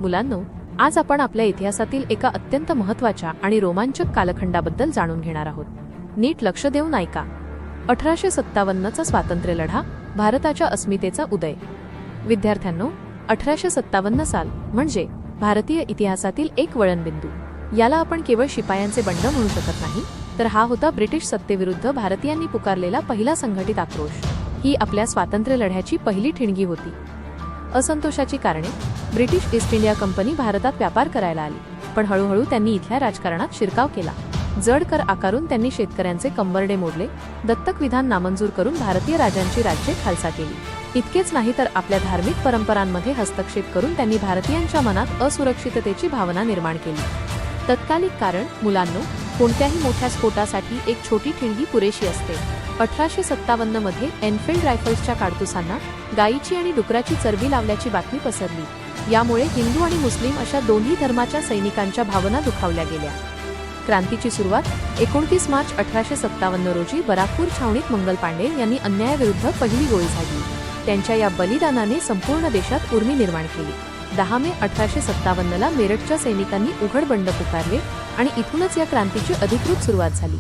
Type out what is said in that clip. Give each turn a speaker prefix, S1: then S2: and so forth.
S1: मुलांनो, आज आपण आपल्या इतिहासातील एका अत्यंत महत्त्वाच्या आणि रोमांचक कालखंडाबद्दल जाणून घेणार आहोत. नीट लक्ष देऊन ऐका. 1857चा स्वातंत्र्य लढा, भारताच्या अस्मितेचा उदय. विद्यार्थ्यांनो, 1857 साल म्हणजे भारतीय इतिहासातील एक वळणबिंदू. याला आपण केवळ शिपायांचे बंड म्हणू शकत नाही, तर हा होता ब्रिटिश सत्तेविरुद्ध भारतीयांनी पुकारलेला पहिला संघटित आक्रोश. ही आपल्या स्वातंत्र्य लढ्याची पहिली ठिणगी होती. असंतोषाची कारणे: ब्रिटिश ईस्ट इंडिया कंपनी भारतात व्यापार करायला आली, पण हळूहळू त्यांनी इथल्या राजकारणात शिरकाव केला. जड कर आकारून त्यांनी शेतकऱ्यांचे कंबरडे मोडले, दत्तक विधान नामंजूर करून भारतीय राजांची राज्ये खालसा केली. इतकेच नाही तर आपल्या धार्मिक परंपरांमध्ये हस्तक्षेप करून त्यांनी भारतीयांच्या मनात असुरक्षिततेची भावना निर्माण केली. तत्कालिक कारण: मुलांनो, कोणत्याही मोठ्या स्फोटासाठी एक छोटी ठिणगी पुरेशी असते. 1857 मध्ये एनफिल्ड रायफल्सच्या काडतुसांना गायीची आणि डुकराची चरबी लावल्याची बातमी पसरली. यामुळे हिंदू आणि मुस्लिम अशा दोन्ही धर्माच्या सैनिकांच्या भावना दुखावल्या गेल्या. क्रांतीची सुरुवात: 29 मार्च 1857 रोजी बराकपूर छावणीत मंगल पांडे यांनी अन्यायाविरुद्ध पहिली गोळी झाडली. त्यांच्या या बलिदानाने संपूर्ण देशात उर्मी निर्माण केली. 10 मे 1857 ला मेरठच्या सैनिकांनी उघड बंड पुकारले आणि इथूनच या क्रांतीची अधिकृत सुरुवात झाली.